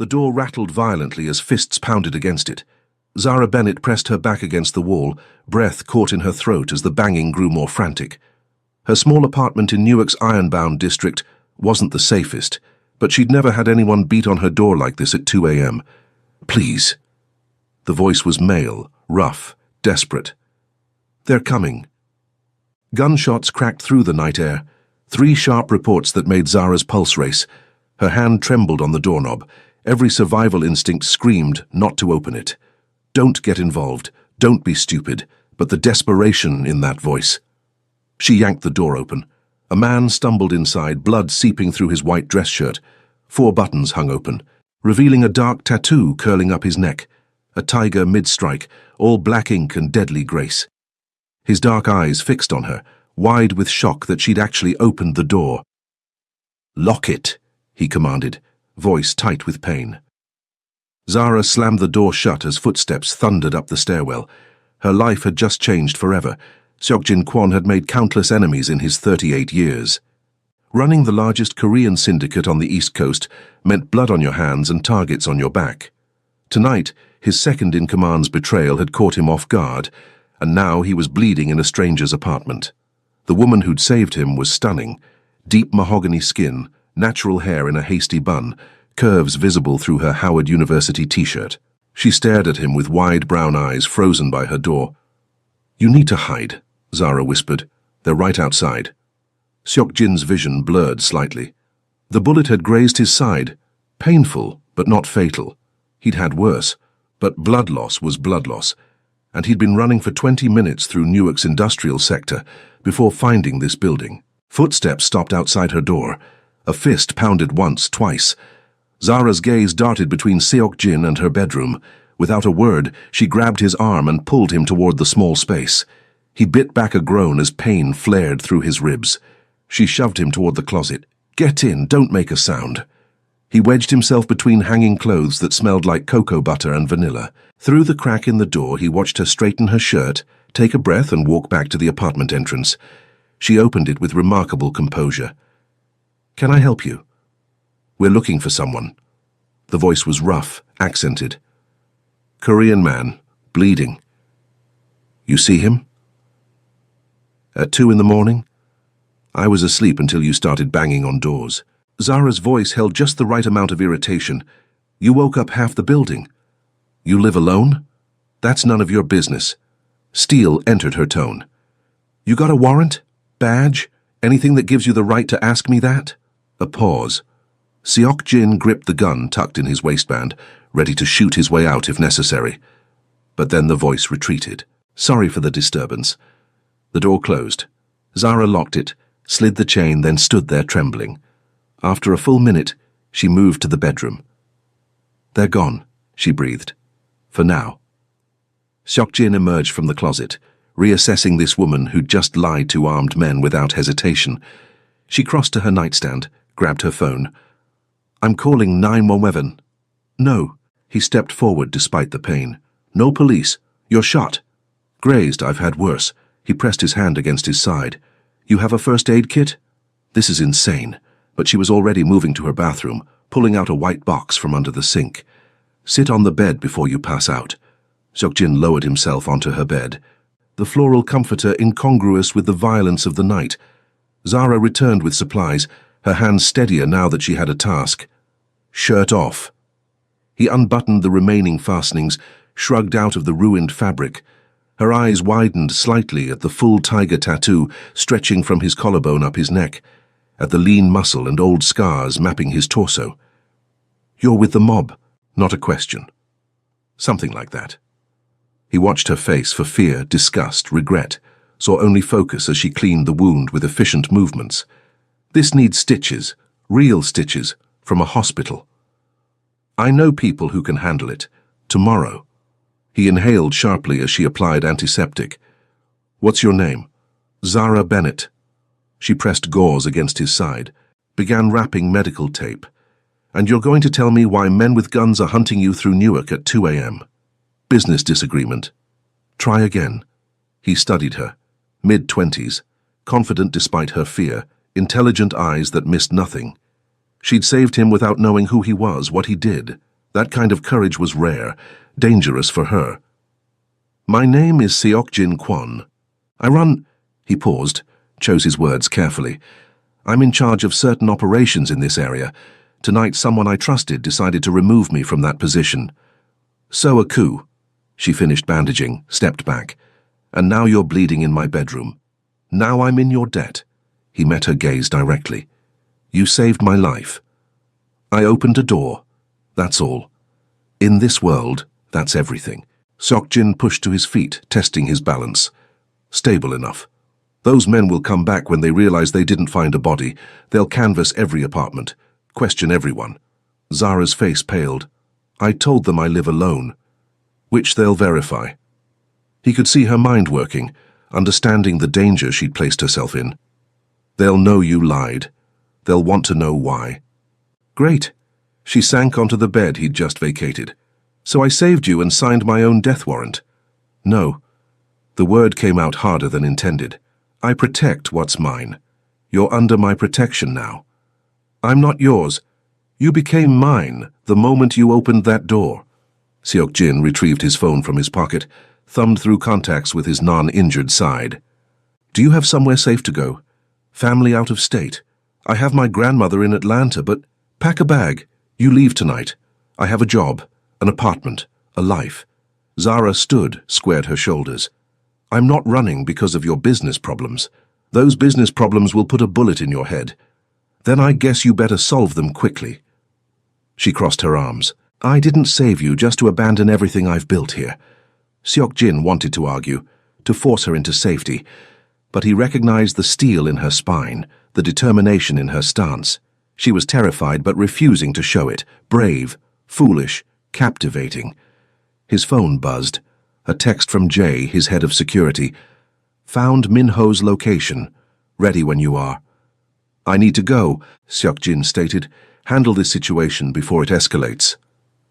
The door rattled violently as fists pounded against it. Zara Bennett pressed her back against the wall, breath caught in her throat as the banging grew more frantic. Her small apartment in Newark's ironbound district wasn't the safest, but she'd never had anyone beat on her door like this at 2 a.m. "Please." The voice was male, rough, desperate. "They're coming." Gunshots cracked through the night air, 3 sharp reports that made Zara's pulse race. Her hand trembled on the doorknob. Every survival instinct screamed not to open it. Don't get involved, don't be stupid, but the desperation in that voice. She yanked the door open. A man stumbled inside, blood seeping through his white dress shirt. 4 buttons hung open, revealing a dark tattoo curling up his neck. A tiger mid-strike, all black ink and deadly grace. His dark eyes fixed on her, wide with shock that she'd actually opened the door. "Lock it," he commanded, voice tight with pain. Zara slammed the door shut as footsteps thundered up the stairwell. Her life had just changed forever. Seokjin Kwon had made countless enemies in his 38 years. Running the largest Korean syndicate on the East Coast meant blood on your hands and targets on your back. Tonight, his second-in-command's betrayal had caught him off guard, and now he was bleeding in a stranger's apartment. The woman who'd saved him was stunning. Deep mahogany skin, natural hair in a hasty bun, curves visible through her Howard University t-shirt. She stared at him with wide brown eyes frozen by her door. "You need to hide," Zara whispered. "They're right outside." Seokjin's vision blurred slightly. The bullet had grazed his side. Painful, but not fatal. He'd had worse, but blood loss was blood loss, and he'd been running for 20 minutes through Newark's industrial sector before finding this building. Footsteps stopped outside her door. A fist pounded once, twice. Zara's gaze darted between Seokjin and her bedroom. Without a word, she grabbed his arm and pulled him toward the small space. He bit back a groan as pain flared through his ribs. She shoved him toward the closet. "Get in, don't make a sound." He wedged himself between hanging clothes that smelled like cocoa butter and vanilla. Through the crack in the door, he watched her straighten her shirt, take a breath and walk back to the apartment entrance. She opened it with remarkable composure. "Can I help you?" "We're looking for someone." The voice was rough, accented. "Korean man, bleeding." "You see him?" "At 2 in the morning? I was asleep until you started banging on doors." Zara's voice held just the right amount of irritation. "You woke up half the building. You live alone? That's none of your business." Steel entered her tone. "You got a warrant? Badge? Anything that gives you the right to ask me that?" A pause. Seokjin gripped the gun tucked in his waistband, ready to shoot his way out if necessary. But then the voice retreated. "Sorry for the disturbance." The door closed. Zara locked it, slid the chain, then stood there trembling. After a full minute, she moved to the bedroom. "They're gone," she breathed. "For now." Seokjin emerged from the closet, reassessing this woman who'd just lied to armed men without hesitation. She crossed to her nightstand, grabbed her phone. "I'm calling 911. "No." He stepped forward despite the pain. "No police. You're shot." "Grazed, I've had worse." He pressed his hand against his side. "You have a first aid kit?" This is insane. But she was already moving to her bathroom, pulling out a white box from under the sink. "Sit on the bed before you pass out." Seokjin lowered himself onto her bed, the floral comforter incongruous with the violence of the night. Zara returned with supplies, her hands steadier now that she had a task. "Shirt off." He unbuttoned the remaining fastenings, shrugged out of the ruined fabric. Her eyes widened slightly at the full tiger tattoo stretching from his collarbone up his neck, at the lean muscle and old scars mapping his torso. "You're with the mob?" Not a question. Something like that. He watched her face for fear, disgust, regret, saw only focus as she cleaned the wound with efficient movements. "This needs stitches, real stitches, from a hospital." "I know people who can handle it. Tomorrow." He inhaled sharply as she applied antiseptic. "What's your name?" "Zara Bennett." She pressed gauze against his side, began wrapping medical tape. "And you're going to tell me why men with guns are hunting you through Newark at 2 a.m. Business disagreement. Try again." He studied her, mid-20s, confident despite her fear, intelligent eyes that missed nothing. She'd saved him without knowing who he was, what he did. That kind of courage was rare, dangerous for her. My name is Seokjin Kwon. I run... He paused, chose his words carefully. I'm in charge of certain operations in this area. Tonight someone I trusted decided to remove me from that position. So a coup. She finished bandaging, stepped back. And now you're bleeding in my bedroom. Now I'm in your debt. He met her gaze directly. You saved my life. I opened a door. That's all. In this world, that's everything. Seokjin pushed to his feet, testing his balance. Stable enough. Those men will come back when they realize they didn't find a body. They'll canvass every apartment, question everyone. Zara's face paled. I told them I live alone, which they'll verify. He could see her mind working, understanding the danger she'd placed herself in. They'll know you lied. They'll want to know why. Great. She sank onto the bed he'd just vacated. So I saved you and signed my own death warrant. No. The word came out harder than intended. I protect what's mine. You're under my protection now. I'm not yours. You became mine the moment you opened that door. Seokjin retrieved his phone from his pocket, thumbed through contacts with his non-injured side. Do you have somewhere safe to go? Family out of state? I have my grandmother in Atlanta, but pack a bag. You leave tonight. I have a job, an apartment, a life. Zara stood, squared her shoulders. I'm not running because of your business problems. Those business problems will put a bullet in your head. Then I guess you better solve them quickly. She crossed her arms. I didn't save you just to abandon everything I've built here. Seokjin wanted to argue, to force her into safety, but he recognized the steel in her spine, the determination in her stance. She was terrified but refusing to show it, brave, foolish, captivating. His phone buzzed. A text from Jay, his head of security. Found Minho's location. Ready when you are. I need to go, Seokjin stated. Handle this situation before it escalates.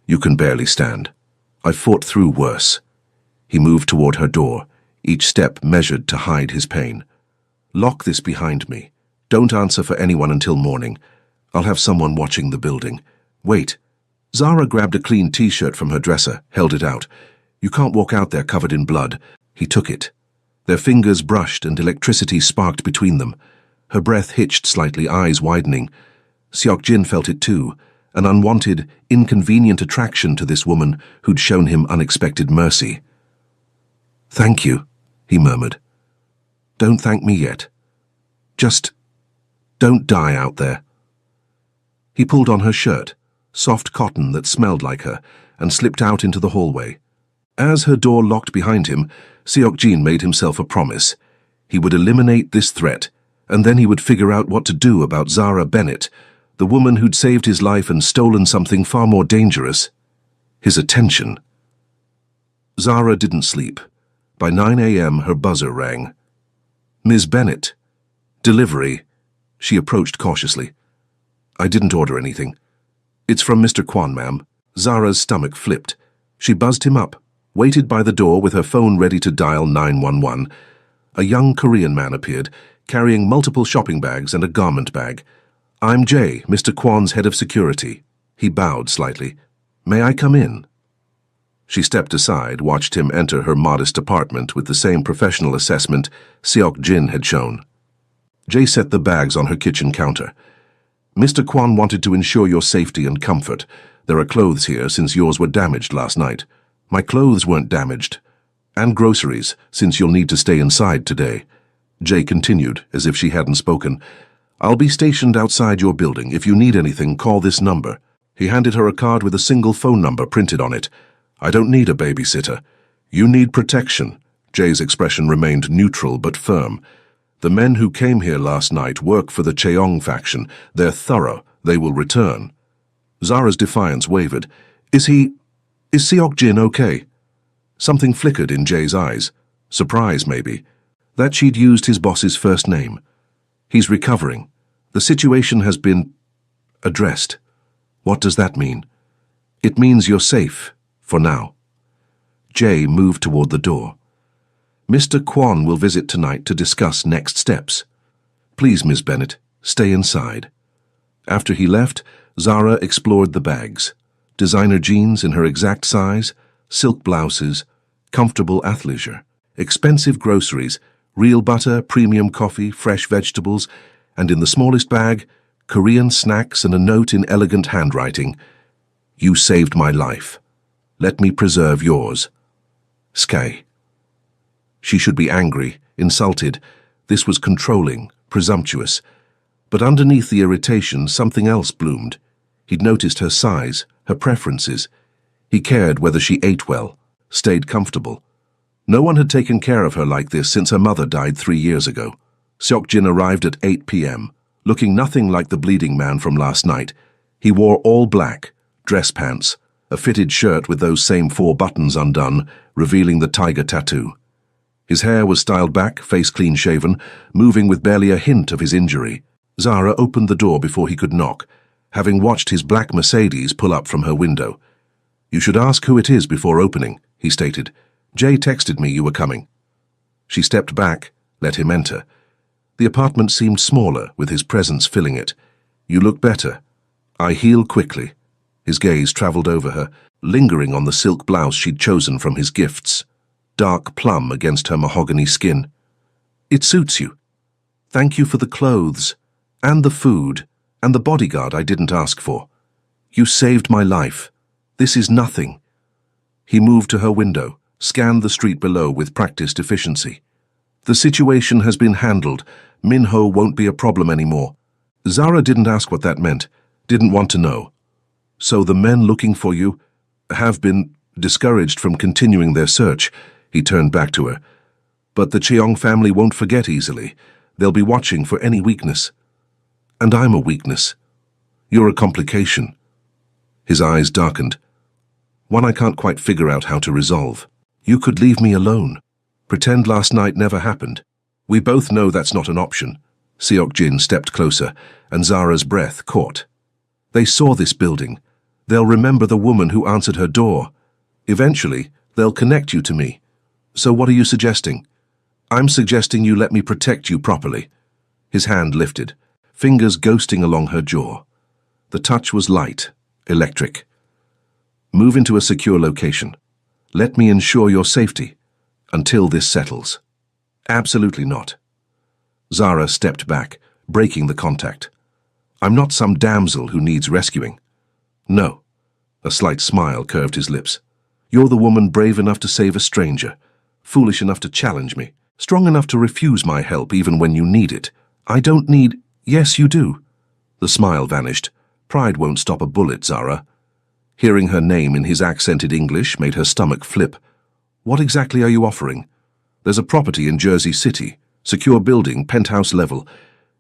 You can barely stand. I fought through worse. He moved toward her door, each step measured to hide his pain. Lock this behind me. Don't answer for anyone until morning. I'll have someone watching the building. Wait. Zara grabbed a clean t-shirt from her dresser, held it out. You can't walk out there covered in blood. He took it. Their fingers brushed and electricity sparked between them. Her breath hitched slightly, eyes widening. Seokjin felt it too, an unwanted, inconvenient attraction to this woman who'd shown him unexpected mercy. Thank you, he murmured. Don't thank me yet. Just don't die out there. He pulled on her shirt, soft cotton that smelled like her, and slipped out into the hallway. As her door locked behind him, Seokjin made himself a promise. He would eliminate this threat, and then he would figure out what to do about Zara Bennett, the woman who'd saved his life and stolen something far more dangerous. His attention. Zara didn't sleep. By 9 a.m. her buzzer rang. Ms. Bennett. Delivery. She approached cautiously. I didn't order anything. It's from Mr. Kwon, ma'am. Zara's stomach flipped. She buzzed him up, waited by the door with her phone ready to dial 911. A young Korean man appeared, carrying multiple shopping bags and a garment bag. I'm Jay, Mr. Kwon's head of security. He bowed slightly. May I come in? She stepped aside, watched him enter her modest apartment with the same professional assessment Seokjin had shown. Jay set the bags on her kitchen counter. Mr. Kwon wanted to ensure your safety and comfort. There are clothes here since yours were damaged last night. My clothes weren't damaged. And groceries, since you'll need to stay inside today. Jay continued, as if she hadn't spoken. I'll be stationed outside your building. If you need anything, call this number. He handed her a card with a single phone number printed on it. I don't need a babysitter. You need protection. Jay's expression remained neutral but firm. The men who came here last night work for the Cheong faction. They're thorough. They will return. Zara's defiance wavered. Is Seokjin okay? Something flickered in Jay's eyes. Surprise, maybe. That she'd used his boss's first name. He's recovering. The situation has been addressed. What does that mean? It means you're safe, for now. Jay moved toward the door. Mr. Kwon will visit tonight to discuss next steps. Please, Miss Bennett, stay inside. After he left, Zara explored the bags. Designer jeans in her exact size, silk blouses, comfortable athleisure, expensive groceries, real butter, premium coffee, fresh vegetables, and in the smallest bag, Korean snacks and a note in elegant handwriting. You saved my life. Let me preserve yours. Skye. She should be angry, insulted. This was controlling, presumptuous. But underneath the irritation, something else bloomed. He'd noticed her size, her preferences. He cared whether she ate well, stayed comfortable. No one had taken care of her like this since her mother died 3 years ago. Seok-jin arrived at 8 p.m., looking nothing like the bleeding man from last night. He wore all black, dress pants, a fitted shirt with those same 4 buttons undone, revealing the tiger tattoo. His hair was styled back, face clean-shaven, moving with barely a hint of his injury. Zara opened the door before he could knock, having watched his black Mercedes pull up from her window. You should ask who it is before opening, he stated. Jay texted me you were coming. She stepped back, let him enter. The apartment seemed smaller, with his presence filling it. You look better. I heal quickly. His gaze traveled over her, lingering on the silk blouse she'd chosen from his gifts. Dark plum against her mahogany skin. It suits you. Thank you for the clothes, and the food, and the bodyguard I didn't ask for. You saved my life. This is nothing. He moved to her window, scanned the street below with practiced efficiency. The situation has been handled. Minho won't be a problem anymore. Zara didn't ask what that meant, didn't want to know. So the men looking for you have been discouraged from continuing their search. He turned back to her. But the Cheong family won't forget easily. They'll be watching for any weakness. And I'm a weakness. You're a complication. His eyes darkened. One I can't quite figure out how to resolve. You could leave me alone. Pretend last night never happened. We both know that's not an option. Seok-jin stepped closer, and Zara's breath caught. They saw this building. They'll remember the woman who answered her door. Eventually, they'll connect you to me. So what are you suggesting? I'm suggesting you let me protect you properly. His hand lifted, fingers ghosting along her jaw. The touch was light, electric. Move into a secure location. Let me ensure your safety. Until this settles. Absolutely not. Zara stepped back, breaking the contact. I'm not some damsel who needs rescuing. No. A slight smile curved his lips. You're the woman brave enough to save a stranger, foolish enough to challenge me, strong enough to refuse my help even when you need it. I don't need— Yes, you do. The smile vanished. Pride won't stop a bullet, Zara. Hearing her name in his accented English made her stomach flip. What exactly are you offering? There's a property in Jersey City, secure building, penthouse level.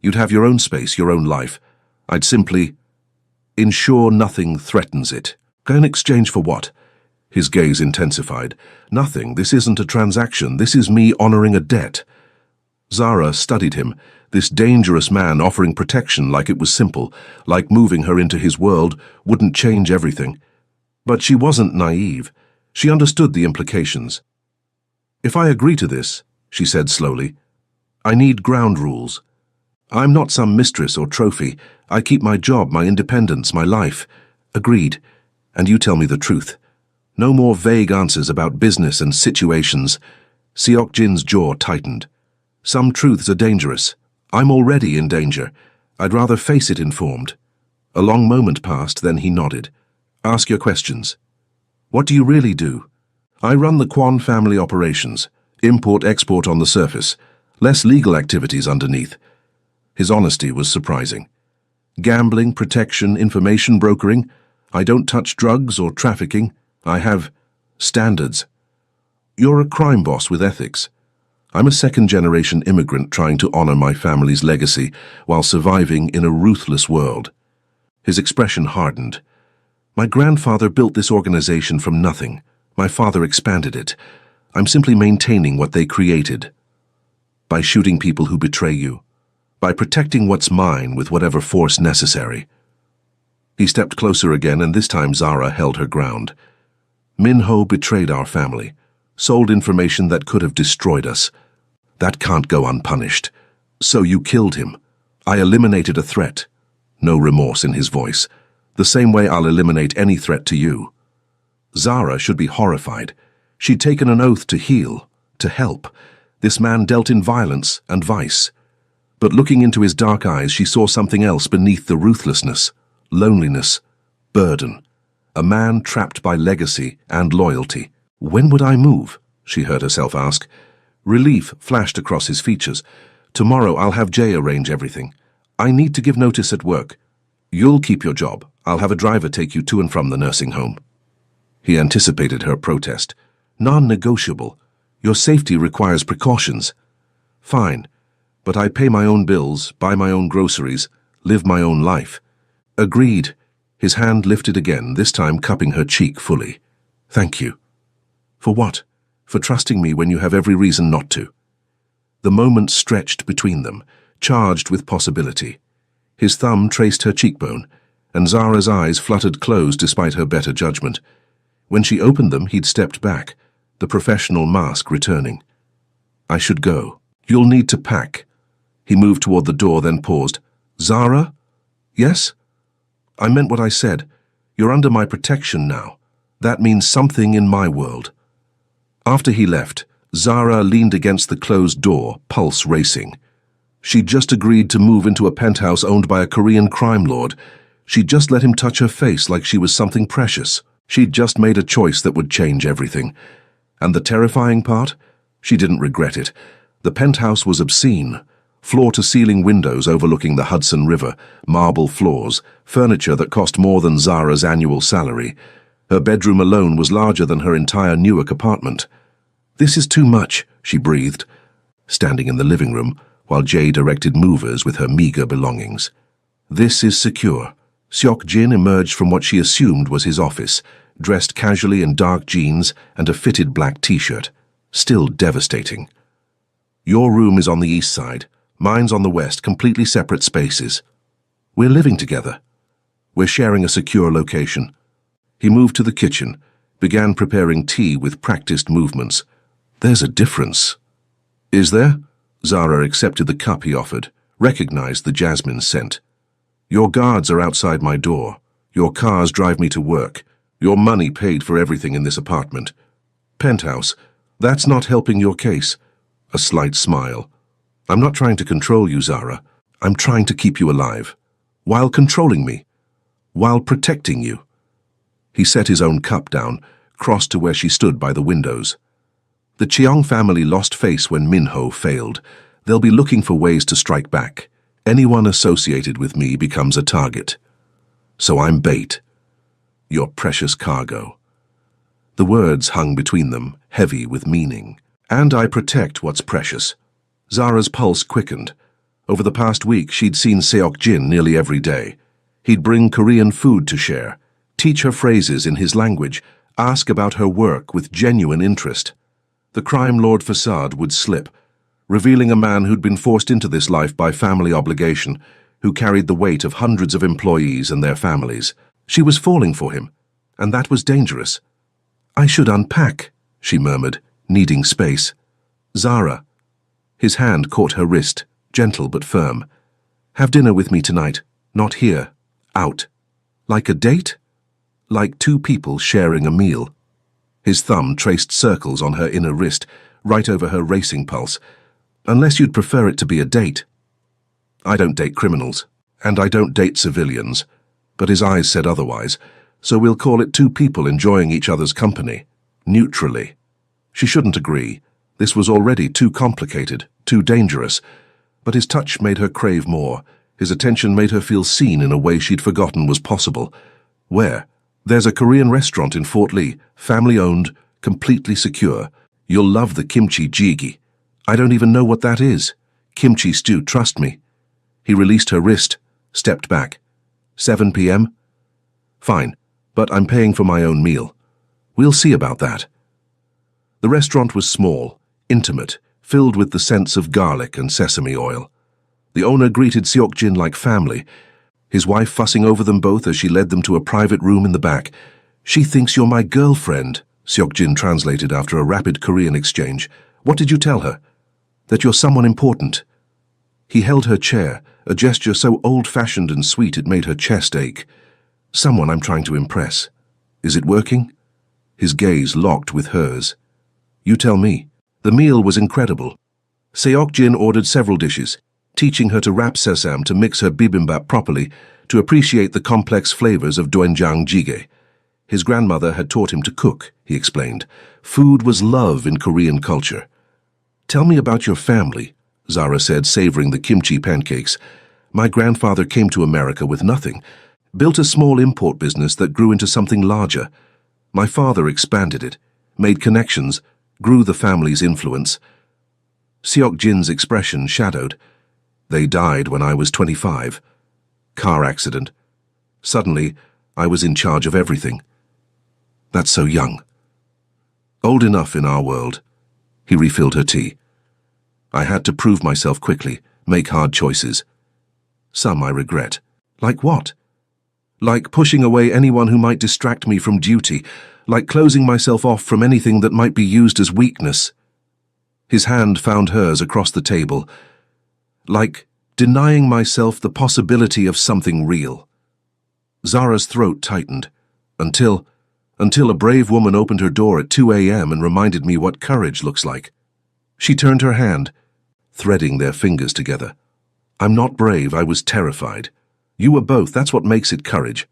You'd have your own space, your own life. I'd simply ensure nothing threatens it. In exchange for what? His gaze intensified. Nothing. This isn't a transaction. This is me honoring a debt. Zara studied him, this dangerous man offering protection like it was simple, like moving her into his world wouldn't change everything. But she wasn't naive. She understood the implications. If I agree to this, she said slowly, I need ground rules. I'm not some mistress or trophy. I keep my job, my independence, my life. Agreed. And you tell me the truth. No more vague answers about business and situations. Seok-jin's jaw tightened. Some truths are dangerous. I'm already in danger. I'd rather face it informed. A long moment passed, then he nodded. Ask your questions. What do you really do? I run the Kwon family operations. Import-export on the surface. Less legal activities underneath. His honesty was surprising. Gambling, protection, information brokering. I don't touch drugs or trafficking. I have standards. You're a crime boss with ethics. I'm a second-generation immigrant trying to honor my family's legacy while surviving in a ruthless world. His expression hardened. My grandfather built this organization from nothing. My father expanded it. I'm simply maintaining what they created. By shooting people who betray you. By protecting what's mine with whatever force necessary. He stepped closer again, and this time Zara held her ground. Minho betrayed our family, sold information that could have destroyed us. That can't go unpunished. So you killed him. I eliminated a threat. No remorse in his voice. The same way I'll eliminate any threat to you. Zara should be horrified. She'd taken an oath to heal, to help. This man dealt in violence and vice. But looking into his dark eyes, she saw something else beneath the ruthlessness: loneliness, burden. A man trapped by legacy and loyalty. When would I move? She heard herself ask. Relief flashed across his features. Tomorrow I'll have Jay arrange everything. I need to give notice at work. You'll keep your job. I'll have a driver take you to and from the nursing home. He anticipated her protest. Non-negotiable. Your safety requires precautions. Fine, but I pay my own bills, buy my own groceries, live my own life. Agreed. His hand lifted again, this time cupping her cheek fully. Thank you. For what? For trusting me when you have every reason not to. The moment stretched between them, charged with possibility. His thumb traced her cheekbone, and Zara's eyes fluttered closed despite her better judgment. When she opened them, he'd stepped back, the professional mask returning. I should go. You'll need to pack. He moved toward the door, then paused. Zara? Yes? I meant what I said. You're under my protection now. That means something in my world. After he left, Zara leaned against the closed door, pulse racing. She'd just agreed to move into a penthouse owned by a Korean crime lord. She'd just let him touch her face like she was something precious. She'd just made a choice that would change everything. And the terrifying part? She didn't regret it. The penthouse was obscene. Floor-to-ceiling windows overlooking the Hudson River, marble floors, furniture that cost more than Zara's annual salary. Her bedroom alone was larger than her entire Newark apartment. This is too much, she breathed, standing in the living room while Jay directed movers with her meager belongings. This is secure. Seok Jin emerged from what she assumed was his office, dressed casually in dark jeans and a fitted black t-shirt. Still devastating. Your room is on the east side. Mine's on the west, completely separate spaces. We're living together. We're sharing a secure location. He moved to the kitchen, began preparing tea with practiced movements. There's a difference. Is there? Zara accepted the cup he offered, recognized the jasmine scent. Your guards are outside my door. Your cars drive me to work. Your money paid for everything in this apartment. Penthouse, that's not helping your case. A slight smile. I'm not trying to control you, Zara. I'm trying to keep you alive. While controlling me. While protecting you. He set his own cup down, crossed to where she stood by the windows. The Cheong family lost face when Minho failed. They'll be looking for ways to strike back. Anyone associated with me becomes a target. So I'm bait. Your precious cargo. The words hung between them, heavy with meaning. And I protect what's precious. Zara's pulse quickened. Over the past week, she'd seen Seok Jin nearly every day. He'd bring Korean food to share, teach her phrases in his language, ask about her work with genuine interest. The crime lord facade would slip, revealing a man who'd been forced into this life by family obligation, who carried the weight of hundreds of employees and their families. She was falling for him, and that was dangerous. I should unpack, she murmured, needing space. Zara. His hand caught her wrist, gentle but firm. Have dinner with me tonight, not here, out. Like a date? Like two people sharing a meal. His thumb traced circles on her inner wrist, right over her racing pulse. Unless you'd prefer it to be a date. I don't date criminals, and I don't date civilians. But his eyes said otherwise, so we'll call it two people enjoying each other's company, neutrally. She shouldn't agree. This was already too complicated, too dangerous. But his touch made her crave more. His attention made her feel seen in a way she'd forgotten was possible. Where? There's a Korean restaurant in Fort Lee, family-owned, completely secure. You'll love the kimchi jjigae. I don't even know what that is. Kimchi stew, trust me. He released her wrist, stepped back. 7 p.m.? Fine, but I'm paying for my own meal. We'll see about that. The restaurant was small, intimate, filled with the scents of garlic and sesame oil. The owner greeted Seok Jin like family, his wife fussing over them both as she led them to a private room in the back. She thinks you're my girlfriend, Seok Jin translated after a rapid Korean exchange. What did you tell her? That you're someone important. He held her chair, a gesture so old-fashioned and sweet it made her chest ache. Someone I'm trying to impress. Is it working? His gaze locked with hers. You tell me. The meal was incredible. Seok-jin ordered several dishes, teaching her to wrap sesame to mix her bibimbap properly, to appreciate the complex flavors of doenjang jjigae. His grandmother had taught him to cook, he explained. Food was love in Korean culture. Tell me about your family, Zara said, savoring the kimchi pancakes. My grandfather came to America with nothing, built a small import business that grew into something larger. My father expanded it, made connections, grew the family's influence. Seok-jin's expression shadowed. They died when I was 25. Car accident. Suddenly, I was in charge of everything. That's so young. Old enough in our world. He refilled her tea. I had to prove myself quickly, make hard choices. Some I regret. Like what? Like pushing away anyone who might distract me from duty, like closing myself off from anything that might be used as weakness. His hand found hers across the table, like denying myself the possibility of something real. Zara's throat tightened, until a brave woman opened her door at 2 a.m. and reminded me what courage looks like. She turned her hand, threading their fingers together. I'm not brave, I was terrified. You were both, that's what makes it courage.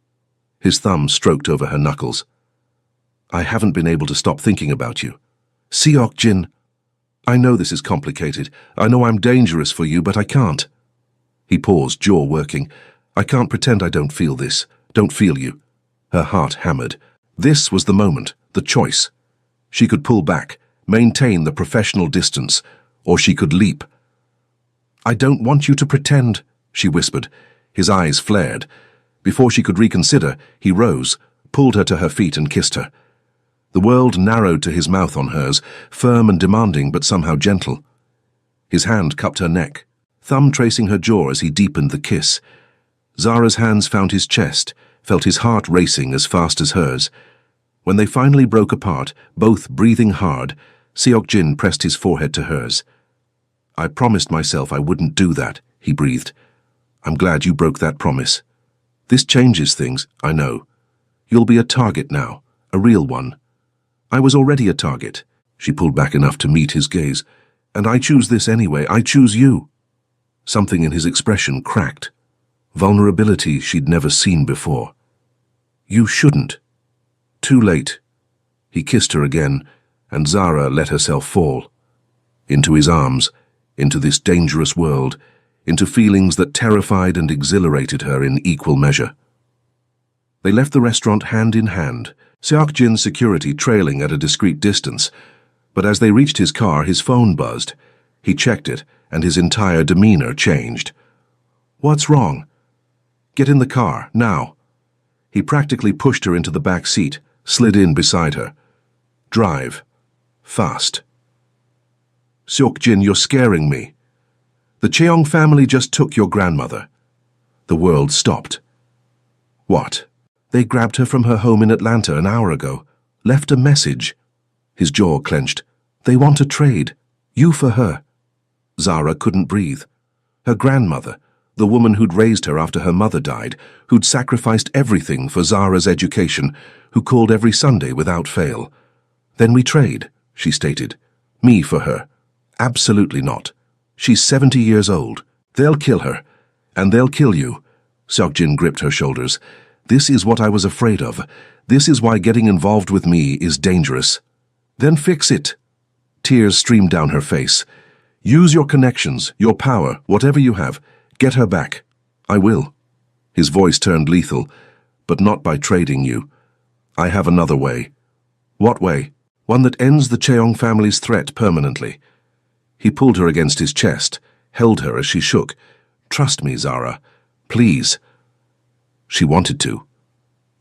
His thumb stroked over her knuckles. I haven't been able to stop thinking about you. Seok-jin, I know this is complicated. I know I'm dangerous for you, but I can't. He paused, jaw working. I can't pretend I don't feel this, don't feel you. Her heart hammered. This was the moment, the choice. She could pull back, maintain the professional distance, or she could leap. I don't want you to pretend, she whispered. His eyes flared. Before she could reconsider, he rose, pulled her to her feet and kissed her. The world narrowed to his mouth on hers, firm and demanding but somehow gentle. His hand cupped her neck, thumb tracing her jaw as he deepened the kiss. Zara's hands found his chest, felt his heart racing as fast as hers. When they finally broke apart, both breathing hard, Seok-jin pressed his forehead to hers. I promised myself I wouldn't do that, he breathed. I'm glad you broke that promise. This changes things, I know. You'll be a target now, a real one. I was already a target. She pulled back enough to meet his gaze. And I choose this anyway, I choose you. Something in his expression cracked. Vulnerability she'd never seen before. You shouldn't. Too late. He kissed her again, and Zara let herself fall. Into his arms, into this dangerous world, into feelings that terrified and exhilarated her in equal measure. They left the restaurant hand in hand, Seok-jin's security trailing at a discreet distance, but as they reached his car, his phone buzzed. He checked it, and his entire demeanor changed. What's wrong? Get in the car, now. He practically pushed her into the back seat, slid in beside her. Drive. Fast. Seok-jin, you're scaring me. The Cheong family just took your grandmother. The world stopped. What? They grabbed her from her home in Atlanta an hour ago. Left a message. His jaw clenched. They want to trade. You for her. Zara couldn't breathe. Her grandmother, the woman who'd raised her after her mother died, who'd sacrificed everything for Zara's education, who called every Sunday without fail. Then we trade, she stated. Me for her. Absolutely not. She's 70 years old. They'll kill her. And they'll kill you. Seok-jin gripped her shoulders. This is what I was afraid of. This is why getting involved with me is dangerous. Then fix it. Tears streamed down her face. Use your connections, your power, whatever you have. Get her back. I will. His voice turned lethal, but not by trading you. I have another way. What way? One that ends the Cheong family's threat permanently. He pulled her against his chest, held her as she shook. Trust me, Zara. Please. She wanted to.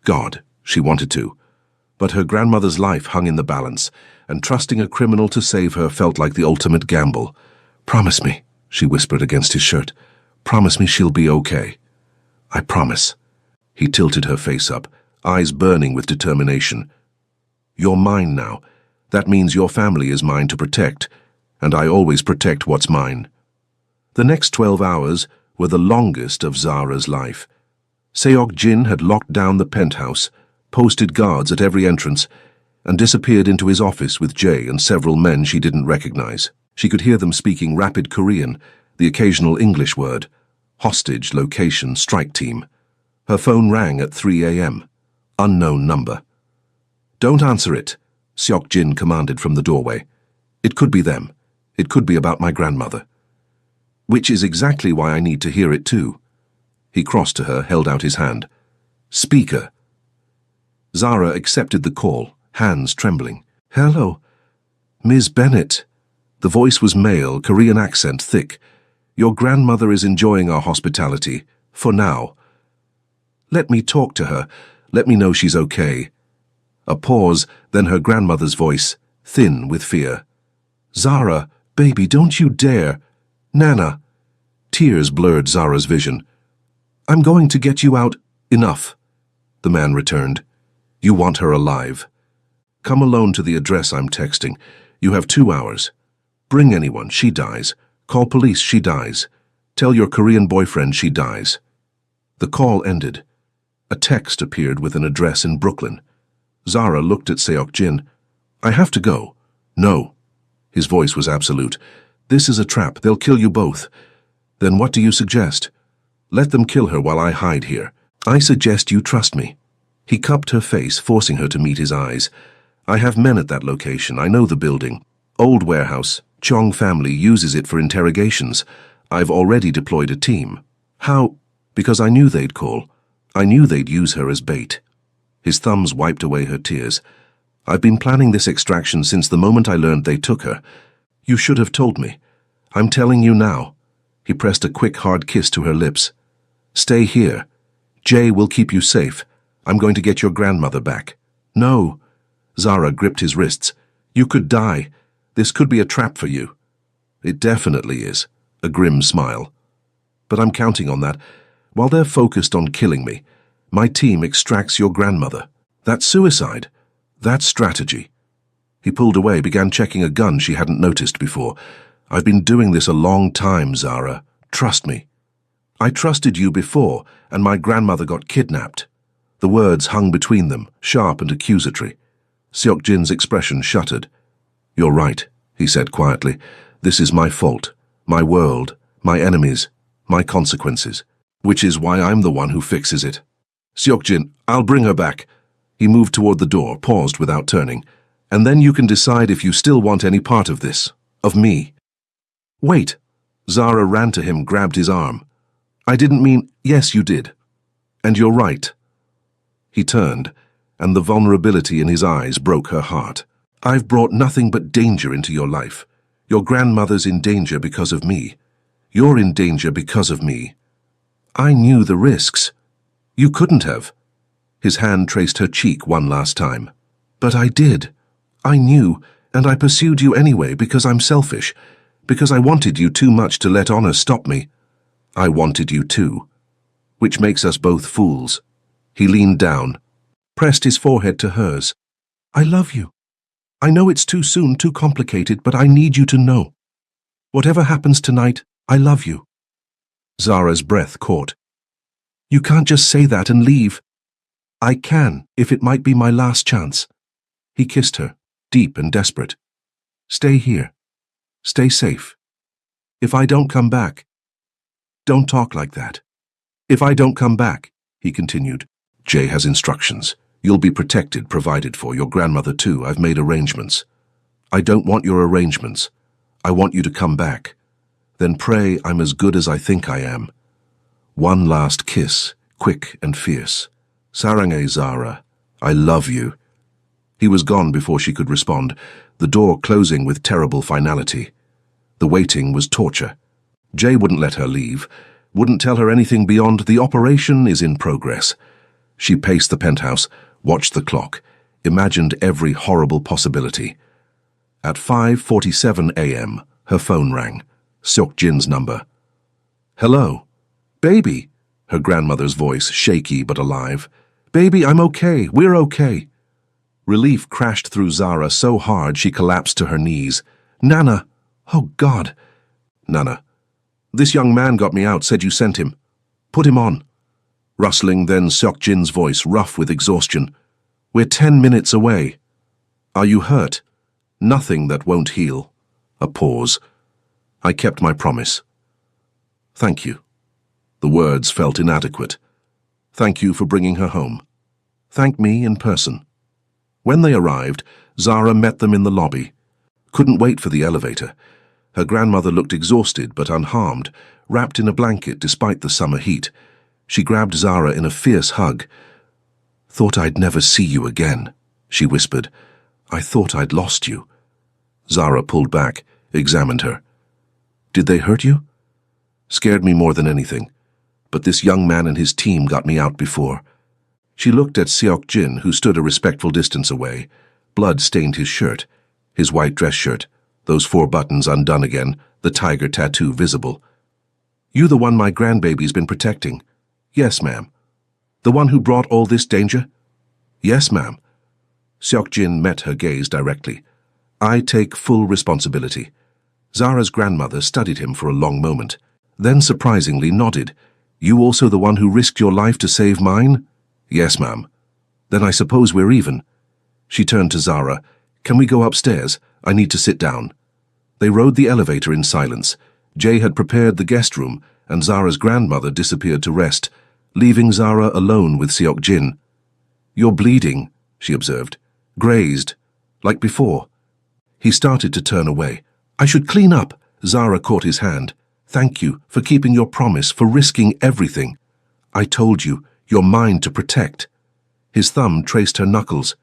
God, she wanted to. But her grandmother's life hung in the balance, and trusting a criminal to save her felt like the ultimate gamble. Promise me, she whispered against his shirt. Promise me she'll be okay. I promise. He tilted her face up, eyes burning with determination. You're mine now. That means your family is mine to protect, and I always protect what's mine. The next 12 hours were the longest of Zara's life. Seok Jin had locked down the penthouse, posted guards at every entrance, and disappeared into his office with Jay and several men she didn't recognize. She could hear them speaking rapid Korean, the occasional English word, hostage, location, strike team. Her phone rang at 3 a.m. Unknown number. "Don't answer it," Seok Jin commanded from the doorway. "It could be them. It could be about my grandmother. Which is exactly why I need to hear it too." He crossed to her, held out his hand. "Speaker." Zara accepted the call, hands trembling. "Hello, Ms. Bennett." The voice was male, Korean accent thick. "Your grandmother is enjoying our hospitality, for now. Let me talk to her. Let me know she's okay." A pause, then her grandmother's voice, thin with fear. "Zara, baby, don't you dare. Nana." Tears blurred Zara's vision. "I'm going to get you out." "Enough," the man returned. "You want her alive. Come alone to the address I'm texting. You have 2 hours. Bring anyone, she dies. Call police, she dies. Tell your Korean boyfriend she dies." The call ended. A text appeared with an address in Brooklyn. Zara looked at Seok Jin. "I have to go." "No." His voice was absolute. "This is a trap. They'll kill you both." "Then what do you suggest?" "Let them kill her while I hide here. I suggest you trust me." He cupped her face, forcing her to meet his eyes. "I have men at that location. I know the building. Old warehouse. Chong family uses it for interrogations. I've already deployed a team." "How?" "Because I knew they'd call. I knew they'd use her as bait." His thumbs wiped away her tears. "I've been planning this extraction since the moment I learned they took her. You should have told me. I'm telling you now." He pressed a quick, hard kiss to her lips. "Stay here. Jay will keep you safe. I'm going to get your grandmother back." "No." Zara gripped his wrists. "You could die. This could be a trap for you." "It definitely is," a grim smile. "But I'm counting on that. While they're focused on killing me, my team extracts your grandmother. That's suicide. That's strategy." He pulled away, began checking a gun she hadn't noticed before. "I've been doing this a long time, Zara. Trust me." "I trusted you before, and my grandmother got kidnapped." The words hung between them, sharp and accusatory. Seok Jin's expression shuttered. "You're right," he said quietly. "This is my fault, my world, my enemies, my consequences. Which is why I'm the one who fixes it." "Seok Jin, I'll bring her back." He moved toward the door, paused without turning. "And then you can decide if you still want any part of this, of me." "Wait." Zara ran to him, grabbed his arm. "I didn't mean—" "Yes, you did. And you're right." He turned, and the vulnerability in his eyes broke her heart. "I've brought nothing but danger into your life. Your grandmother's in danger because of me. You're in danger because of me. I knew the risks. You couldn't have." His hand traced her cheek one last time. "But I did. I knew, and I pursued you anyway because I'm selfish, because I wanted you too much to let honor stop me. I wanted you too. Which makes us both fools." He leaned down, pressed his forehead to hers. "I love you. I know it's too soon, too complicated, but I need you to know. Whatever happens tonight, I love you." Zara's breath caught. "You can't just say that and leave." "I can, if it might be my last chance." He kissed her, deep and desperate. "Stay here. Stay safe. If I don't come back..." "Don't talk like that." "If I don't come back," he continued. "Jay has instructions. You'll be protected, provided for. Your grandmother too. I've made arrangements. I don't want your arrangements. I want you to come back. Then pray I'm as good as I think I am." One last kiss, quick and fierce. "Sarange, Zara. I love you." He was gone before she could respond, the door closing with terrible finality. The waiting was torture. Jay wouldn't let her leave, wouldn't tell her anything beyond "the operation is in progress." She paced the penthouse, watched the clock, imagined every horrible possibility. At 5:47 a.m., her phone rang. Seok Jin's number. "Hello." "Baby," her grandmother's voice, shaky but alive. "Baby, I'm okay. We're okay." Relief crashed through Zara so hard she collapsed to her knees. "Nana! Oh, God!" "Nana, this young man got me out, said you sent him. Put him on." Rustling, then Seokjin's voice, rough with exhaustion. We're 10 minutes away. Are you hurt? Nothing that won't heal. A pause. I kept my promise. Thank you. The words felt inadequate. Thank you for bringing her home. Thank me in person. When they arrived, Zara met them in the lobby. Couldn't wait for the elevator. Her grandmother looked exhausted but unharmed, wrapped in a blanket despite the summer heat. She grabbed Zara in a fierce hug. Thought I'd never see you again, she whispered. I thought I'd lost you. Zara pulled back, examined her. Did they hurt you? Scared me more than anything. But this young man and his team got me out before. She looked at Seokjin, who stood a respectful distance away. Blood stained his shirt, his white dress shirt, those 4 buttons undone again, the tiger tattoo visible. You the one my grandbaby's been protecting? Yes, ma'am. The one who brought all this danger? Yes, ma'am. Seokjin met her gaze directly. I take full responsibility. Zara's grandmother studied him for a long moment, then surprisingly nodded. You also the one who risked your life to save mine? Yes, ma'am. Then I suppose we're even. She turned to Zara. Can we go upstairs? I need to sit down. They rode the elevator in silence. Jay had prepared the guest room, and Zara's grandmother disappeared to rest, leaving Zara alone with Seokjin. You're bleeding, she observed. Grazed, like before. He started to turn away. I should clean up. Zara caught his hand. Thank you for keeping your promise, for risking everything. I told you, you're mine to protect. His thumb traced her knuckles.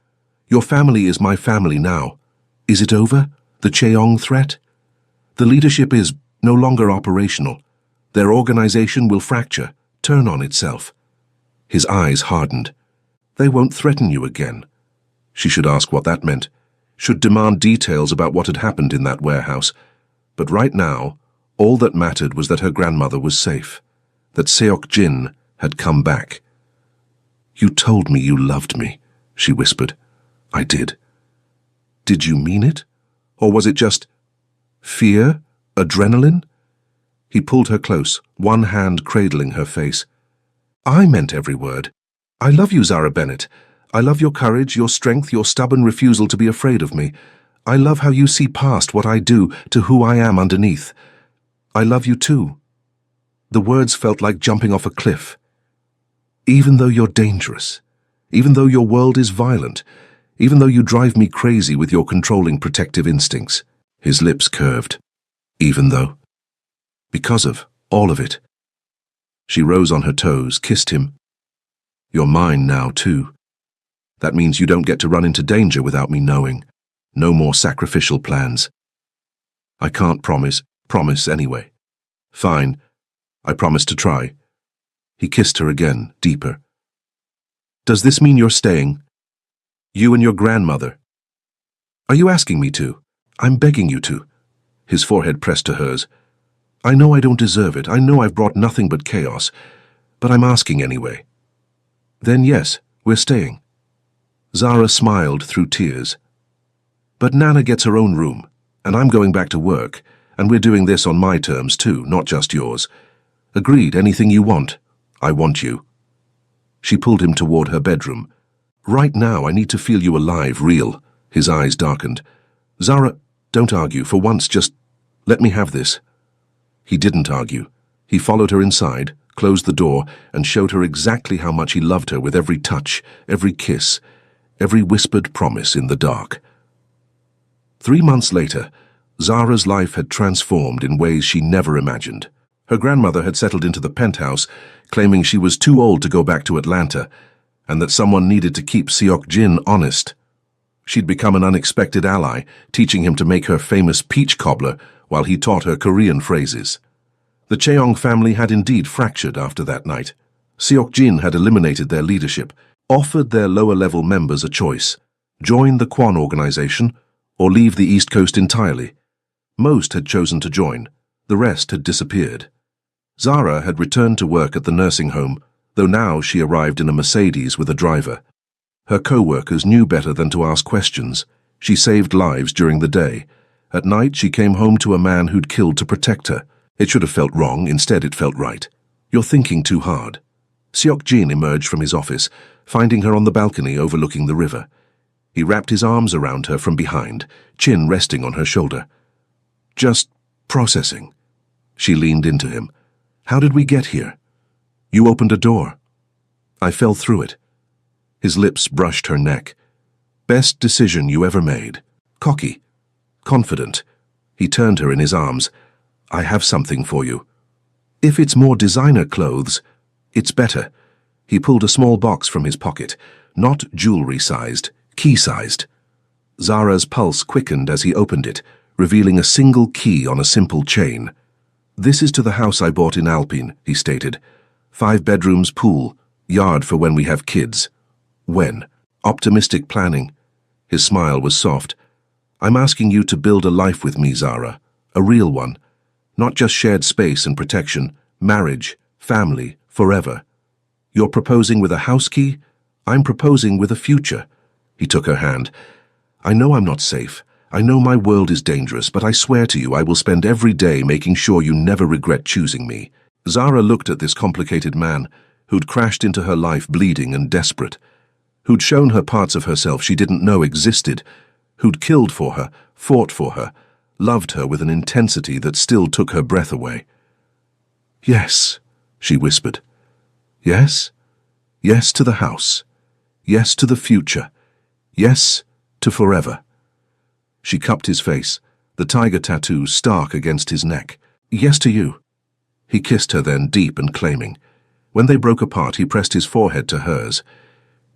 Your family is my family now. Is it over? The Cheong threat? The leadership is no longer operational. Their organization will fracture, turn on itself. His eyes hardened. They won't threaten you again. She should ask what that meant, should demand details about what had happened in that warehouse. But right now, all that mattered was that her grandmother was safe, that Seokjin had come back. You told me you loved me, she whispered. I did. Did you mean it? Or was it just fear? Adrenaline? He pulled her close, one hand cradling her face. I meant every word. I love you, Zara Bennett. I love your courage, your strength, your stubborn refusal to be afraid of me. I love how you see past what I do to who I am underneath. I love you too. The words felt like jumping off a cliff. Even though you're dangerous, even though your world is violent, even though you drive me crazy with your controlling protective instincts. His lips curved. Even though. Because of all of it. She rose on her toes, kissed him. You're mine now, too. That means you don't get to run into danger without me knowing. No more sacrificial plans. I can't promise anyway. Fine. I promise to try. He kissed her again, deeper. Does this mean you're staying? You and your grandmother. Are you asking me to? I'm begging you to. His forehead pressed to hers. I know I don't deserve it. I know I've brought nothing but chaos. But I'm asking anyway. Then yes, we're staying. Zara smiled through tears. But Nana gets her own room, and I'm going back to work, and we're doing this on my terms too, not just yours. Agreed, anything you want. I want you. She pulled him toward her bedroom. Right now, I need to feel you alive, real. His eyes darkened. Zara, don't argue. For once, just let me have this. He didn't argue. He followed her inside, closed the door, and showed her exactly how much he loved her with every touch, every kiss, every whispered promise in the dark. 3 months later, Zara's life had transformed in ways she never imagined. Her grandmother had settled into the penthouse, claiming she was too old to go back to Atlanta, and that someone needed to keep Seokjin honest. She'd become an unexpected ally, teaching him to make her famous peach cobbler while he taught her Korean phrases. The Cheong family had indeed fractured after that night. Seokjin had eliminated their leadership, offered their lower-level members a choice: join the Kwon organization or leave the East Coast entirely. Most had chosen to join. The rest had disappeared. Zara had returned to work at the nursing home, though now she arrived in a Mercedes with a driver. Her co-workers knew better than to ask questions. She saved lives during the day. At night, she came home to a man who'd killed to protect her. It should have felt wrong, instead it felt right. You're thinking too hard. Seok-jin emerged from his office, finding her on the balcony overlooking the river. He wrapped his arms around her from behind, chin resting on her shoulder. "Just processing." She leaned into him. "How did we get here?" "You opened a door." "I fell through it." His lips brushed her neck. "Best decision you ever made." Cocky. Confident. He turned her in his arms. "I have something for you. If it's more designer clothes, it's better." He pulled a small box from his pocket, not jewelry-sized, key-sized. Zara's pulse quickened as he opened it, revealing a single key on a simple chain. "This is to the house I bought in Alpine," he stated. 5 bedrooms, pool, yard for when we have kids." "When?" "Optimistic planning." His smile was soft. "I'm asking you to build a life with me, Zara. A real one. Not just shared space and protection, marriage, family, forever. You're proposing with a house key? I'm proposing with a future." He took her hand. "I know I'm not safe. I know my world is dangerous, but I swear to you I will spend every day making sure you never regret choosing me." Zara looked at this complicated man, who'd crashed into her life bleeding and desperate, who'd shown her parts of herself she didn't know existed, who'd killed for her, fought for her, loved her with an intensity that still took her breath away. "Yes," she whispered. "Yes? Yes to the house. Yes to the future. Yes to forever." She cupped his face, the tiger tattoo stark against his neck. "Yes to you." He kissed her then, deep and claiming. When they broke apart, he pressed his forehead to hers.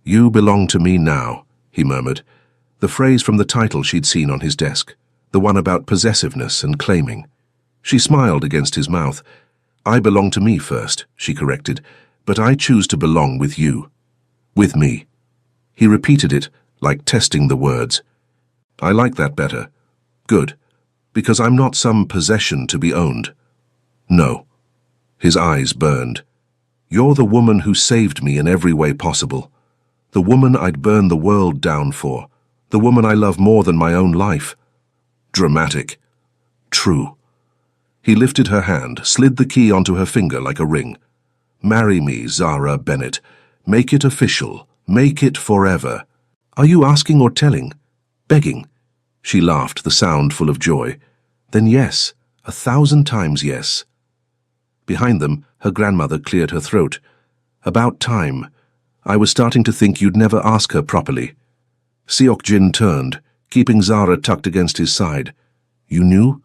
"You belong to me now," he murmured, the phrase from the title she'd seen on his desk, the one about possessiveness and claiming. She smiled against his mouth. "I belong to me first," she corrected, "but I choose to belong with you. With me." He repeated it, like testing the words. "I like that better. Good. Because I'm not some possession to be owned." "No." His eyes burned. "You're the woman who saved me in every way possible. The woman I'd burn the world down for. The woman I love more than my own life." Dramatic. True. He lifted her hand, slid the key onto her finger like a ring. "Marry me, Zara Bennett. Make it official. Make it forever." "Are you asking or telling? Begging?" She laughed, the sound full of joy. "Then yes, 1,000 times yes." Behind them, her grandmother cleared her throat. "About time. I was starting to think you'd never ask her properly." Seok-jin turned, keeping Zara tucked against his side. "You knew?"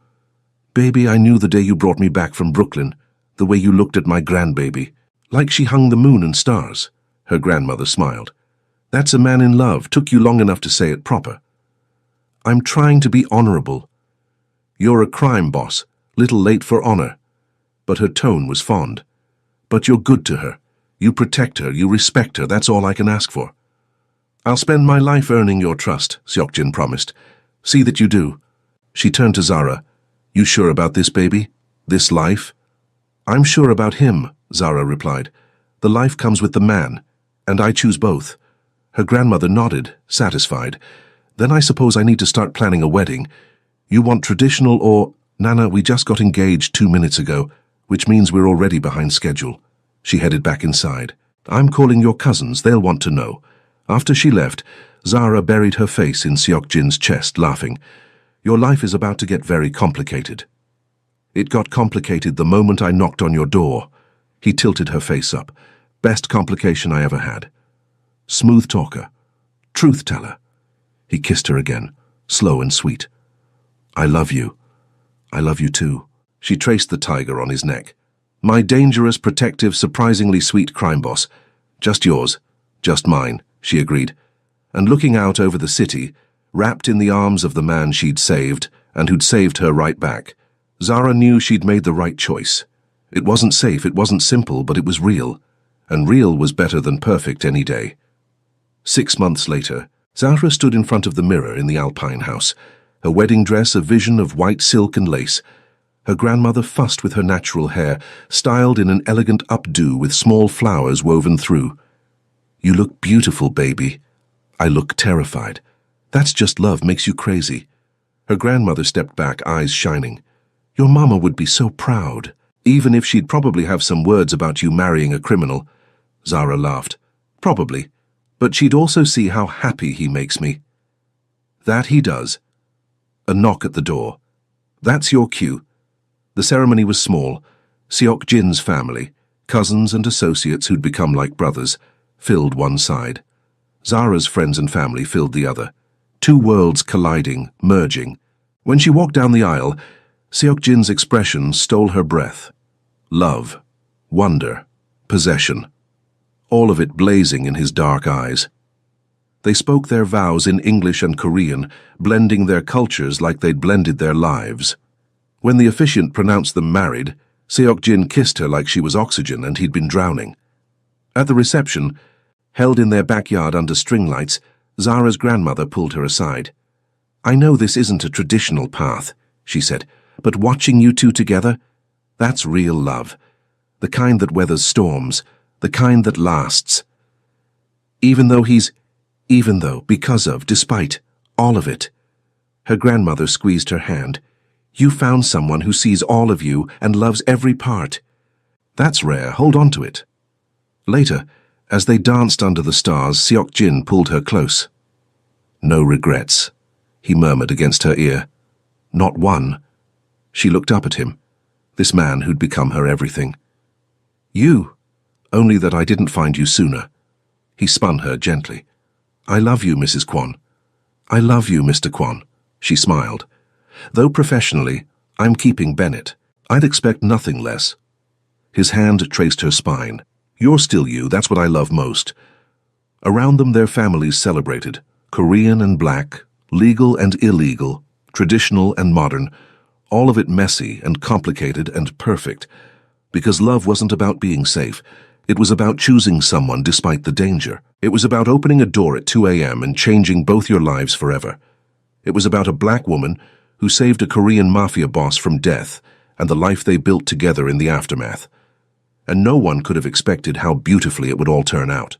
"Baby, I knew the day you brought me back from Brooklyn, the way you looked at my grandbaby. Like she hung the moon and stars." Her grandmother smiled. "That's a man in love. Took you long enough to say it proper." "I'm trying to be honorable." "You're a crime boss, little late for honor." But her tone was fond. "But you're good to her. You protect her, you respect her, that's all I can ask for." "I'll spend my life earning your trust," Seok-jin promised. "See that you do." She turned to Zara. "You sure about this, baby? This life?" "I'm sure about him," Zara replied. "The life comes with the man, and I choose both." Her grandmother nodded, satisfied. "Then I suppose I need to start planning a wedding. You want traditional or—" "Nana, we just got engaged 2 minutes ago, which means we're already behind schedule." She headed back inside. "I'm calling your cousins, they'll want to know." After she left, Zara buried her face in Seok-jin's chest, laughing. "Your life is about to get very complicated." "It got complicated the moment I knocked on your door." He tilted her face up. "Best complication I ever had." Smooth talker. Truth teller. He kissed her again, slow and sweet. "I love you. I love you too." She traced the tiger on his neck. "My dangerous, protective, surprisingly sweet crime boss. Just yours. Just mine," she agreed. And looking out over the city, wrapped in the arms of the man she'd saved and who'd saved her right back, Zara knew she'd made the right choice. It wasn't safe, it wasn't simple, but it was real. And real was better than perfect any day. 6 months later, Zara stood in front of the mirror in the Alpine house, her wedding dress a vision of white silk and lace. Her grandmother fussed with her natural hair, styled in an elegant updo with small flowers woven through. "You look beautiful, baby." "I look terrified." "That's just love, makes you crazy." Her grandmother stepped back, eyes shining. "Your mama would be so proud, even if she'd probably have some words about you marrying a criminal." Zara laughed. Probably, but she'd also see how happy he makes me. That he does. A knock at the door. That's your cue. The ceremony was small. Seok Jin's family, cousins and associates who'd become like brothers, filled one side. Zara's friends and family filled the other. Two worlds colliding, merging. When she walked down the aisle, Seok Jin's expression stole her breath. Love, wonder, possession. All of it blazing in his dark eyes. They spoke their vows in English and Korean, blending their cultures like they'd blended their lives. When the officiant pronounced them married, Seok Jin kissed her like she was oxygen and he'd been drowning. At the reception, held in their backyard under string lights, Zara's grandmother pulled her aside. "I know this isn't a traditional path," she said, "but watching you two together, that's real love. The kind that weathers storms, the kind that lasts. Because of, despite, all of it." Her grandmother squeezed her hand. "You found someone who sees all of you and loves every part. That's rare, hold on to it." Later, as they danced under the stars, Seok Jin pulled her close. "No regrets," he murmured against her ear. "Not one." She looked up at him, this man who'd become her everything. "You, only that I didn't find you sooner." He spun her gently. "I love you, Mrs. Kwon." "I love you, Mr. Kwon," she smiled. "Though professionally, I'm keeping Bennett. I'd expect nothing less." His hand traced her spine. "You're still you, that's what I love most." Around them their families celebrated, Korean and black, legal and illegal, traditional and modern, all of it messy and complicated and perfect, because love wasn't about being safe. It was about choosing someone despite the danger. It was about opening a door at 2 a.m. and changing both your lives forever. It was about a black woman who saved a Korean Mafia boss from death and the life they built together in the aftermath. And no one could have expected how beautifully it would all turn out.